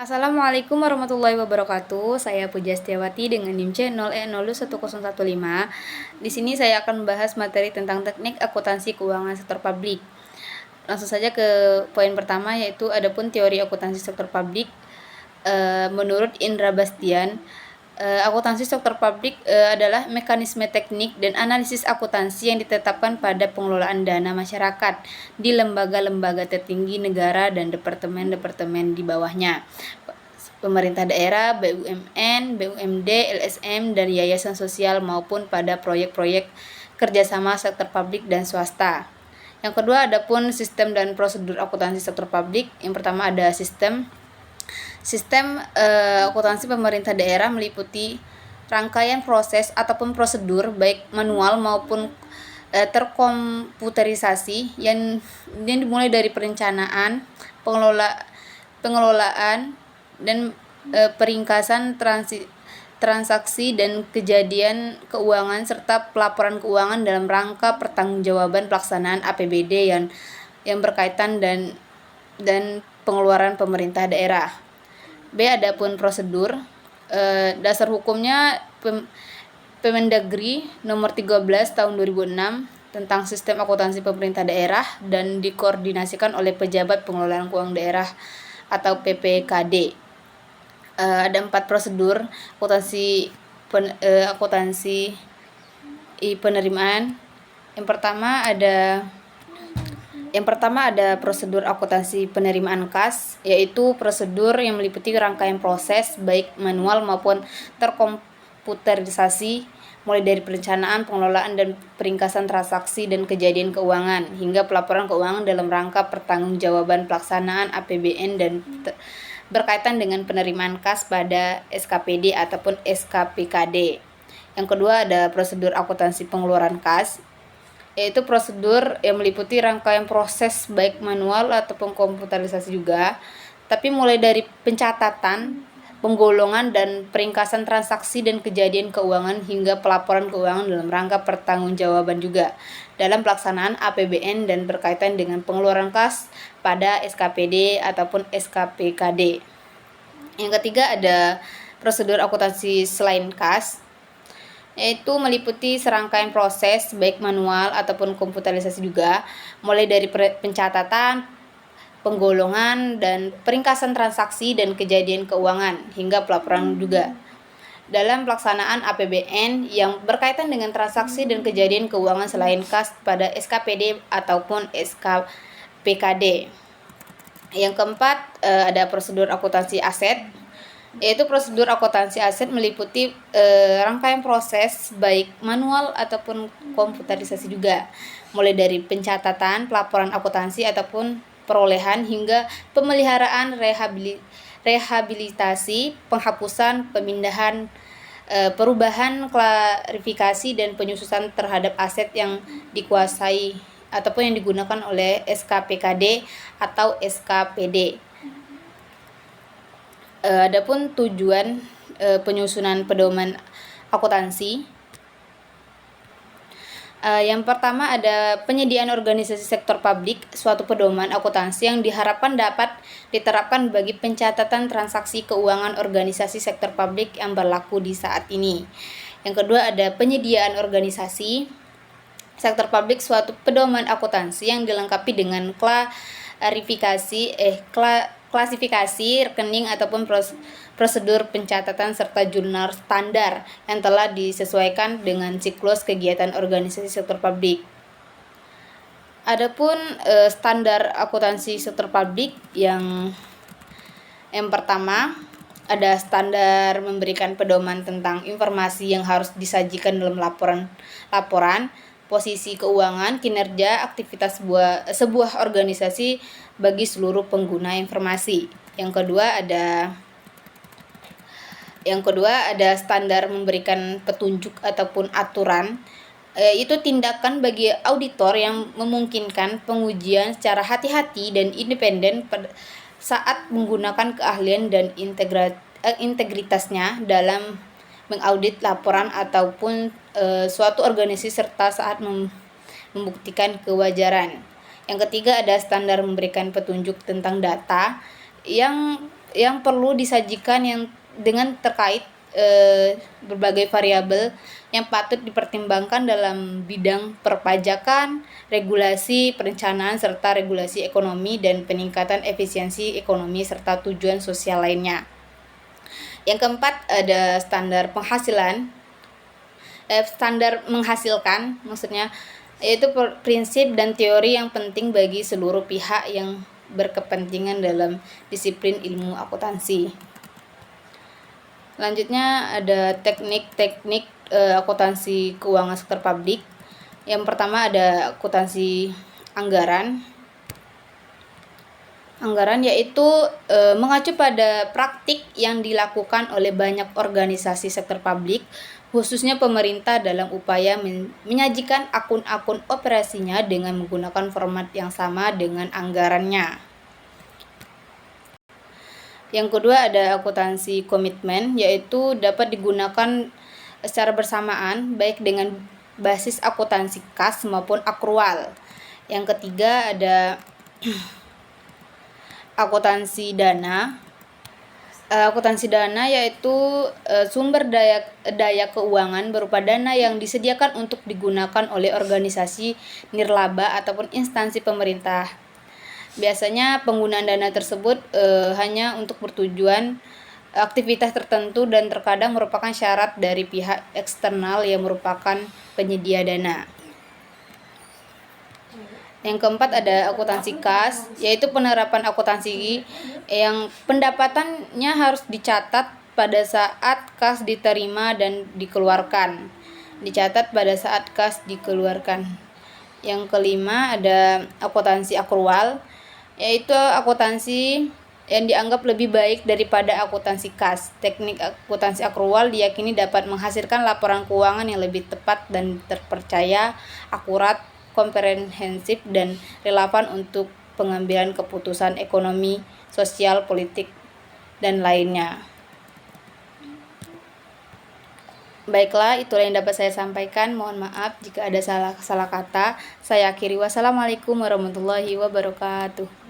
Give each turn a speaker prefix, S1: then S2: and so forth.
S1: Assalamualaikum warahmatullahi wabarakatuh. Saya Puja Setiawati dengan NIM C0E01015. Di sini saya akan membahas materi tentang teknik akuntansi keuangan sektor publik. Langsung saja ke poin pertama, yaitu adapun teori akuntansi sektor publik. Menurut Indra Bastian, akuntansi sektor publik adalah mekanisme teknik dan analisis akuntansi yang ditetapkan pada pengelolaan dana masyarakat di lembaga-lembaga tertinggi negara dan departemen-departemen di bawahnya, pemerintah daerah, BUMN, BUMD, LSM, dan yayasan sosial maupun pada proyek-proyek kerjasama sektor publik dan swasta. Yang kedua, adapun sistem dan prosedur akuntansi sektor publik. Yang pertama ada sistem akuntansi pemerintah daerah meliputi rangkaian proses ataupun prosedur baik manual maupun terkomputerisasi yang dimulai dari perencanaan, pengelolaan dan peringkasan transaksi dan kejadian keuangan serta pelaporan keuangan dalam rangka pertanggungjawaban pelaksanaan APBD yang berkaitan dan pengeluaran pemerintah daerah. B. Adapun prosedur, dasar hukumnya Permendagri nomor 13 tahun 2006 tentang sistem akuntansi pemerintah daerah dan dikoordinasikan oleh pejabat pengelolaan keuangan daerah atau PPKD. Ada 4 prosedur akuntansi penerimaan. Yang pertama ada prosedur akuntansi penerimaan kas, yaitu prosedur yang meliputi rangkaian proses baik manual maupun terkomputerisasi, mulai dari perencanaan, pengelolaan, dan peringkasan transaksi dan kejadian keuangan hingga pelaporan keuangan dalam rangka pertanggungjawaban pelaksanaan APBN dan berkaitan dengan penerimaan kas pada SKPD ataupun SKPKD. Yang kedua ada prosedur akuntansi pengeluaran kas, yaitu prosedur yang meliputi rangkaian proses baik manual ataupun komputerisasi juga, tapi mulai dari pencatatan, penggolongan, dan peringkasan transaksi dan kejadian keuangan hingga pelaporan keuangan dalam rangka pertanggungjawaban juga dalam pelaksanaan APBN dan berkaitan dengan pengeluaran kas pada SKPD ataupun SKPKD. Yang ketiga ada prosedur akuntansi selain kas, yaitu meliputi serangkaian proses baik manual ataupun komputerisasi juga, mulai dari pencatatan, penggolongan, dan peringkasan transaksi dan kejadian keuangan hingga pelaporan juga dalam pelaksanaan APBN yang berkaitan dengan transaksi dan kejadian keuangan selain kas pada SKPD ataupun SKPKD. Yang keempat ada prosedur akuntansi aset, yaitu prosedur akuntansi aset meliputi rangkaian proses baik manual ataupun komputerisasi juga, mulai dari pencatatan, pelaporan akuntansi ataupun perolehan hingga pemeliharaan, rehabilitasi, penghapusan, pemindahan, perubahan, klarifikasi, dan penyusunan terhadap aset yang dikuasai ataupun yang digunakan oleh SKPKD atau SKPD. Adapun tujuan penyusunan pedoman akuntansi, yang pertama ada penyediaan organisasi sektor publik suatu pedoman akuntansi yang diharapkan dapat diterapkan bagi pencatatan transaksi keuangan organisasi sektor publik yang berlaku di saat ini. Yang kedua ada penyediaan organisasi sektor publik suatu pedoman akuntansi yang dilengkapi dengan klasifikasi rekening ataupun prosedur pencatatan serta jurnal standar yang telah disesuaikan dengan siklus kegiatan organisasi sektor publik. Adapun standar akuntansi sektor publik yang pertama ada standar memberikan pedoman tentang informasi yang harus disajikan dalam laporan, posisi keuangan, kinerja, aktivitas sebuah organisasi bagi seluruh pengguna informasi. Yang kedua ada standar memberikan petunjuk ataupun aturan, itu tindakan bagi auditor yang memungkinkan pengujian secara hati-hati dan independen saat menggunakan keahlian dan integritasnya dalam mengaudit laporan ataupun suatu organisasi serta saat membuktikan kewajaran. Yang ketiga ada standar memberikan petunjuk tentang data yang yang perlu disajikan yang dengan terkait berbagai variabel yang patut dipertimbangkan dalam bidang perpajakan, regulasi, perencanaan, serta regulasi ekonomi dan peningkatan efisiensi ekonomi serta tujuan sosial lainnya. Yang keempat ada standar penghasilan, standar menghasilkan maksudnya, yaitu prinsip dan teori yang penting bagi seluruh pihak yang berkepentingan dalam disiplin ilmu akuntansi. Selanjutnya ada teknik-teknik akuntansi keuangan sektor publik. Yang pertama ada akuntansi anggaran. Anggaran yaitu mengacu pada praktik yang dilakukan oleh banyak organisasi sektor publik, khususnya pemerintah dalam upaya menyajikan akun-akun operasinya dengan menggunakan format yang sama dengan anggarannya. Yang kedua ada akuntansi komitmen, yaitu dapat digunakan secara bersamaan baik dengan basis akuntansi kas maupun akrual. Yang ketiga ada akuntansi dana. Akuntansi dana yaitu sumber daya keuangan berupa dana yang disediakan untuk digunakan oleh organisasi nirlaba ataupun instansi pemerintah. Biasanya penggunaan dana tersebut hanya untuk bertujuan aktivitas tertentu dan terkadang merupakan syarat dari pihak eksternal yang merupakan penyedia dana. Yang keempat ada akuntansi kas, yaitu penerapan akuntansi yang pendapatannya harus dicatat pada saat kas diterima dan dikeluarkan. Dicatat pada saat kas dikeluarkan. Yang kelima ada akuntansi akrual, yaitu akuntansi yang dianggap lebih baik daripada akuntansi kas. Teknik akuntansi akrual diyakini dapat menghasilkan laporan keuangan yang lebih tepat dan terpercaya, akurat, komprehensif, dan relevan untuk pengambilan keputusan ekonomi, sosial, politik, dan lainnya. Baiklah, itulah yang dapat saya sampaikan. Mohon maaf jika ada salah kata. Saya akhiri. Wassalamualaikum warahmatullahi wabarakatuh.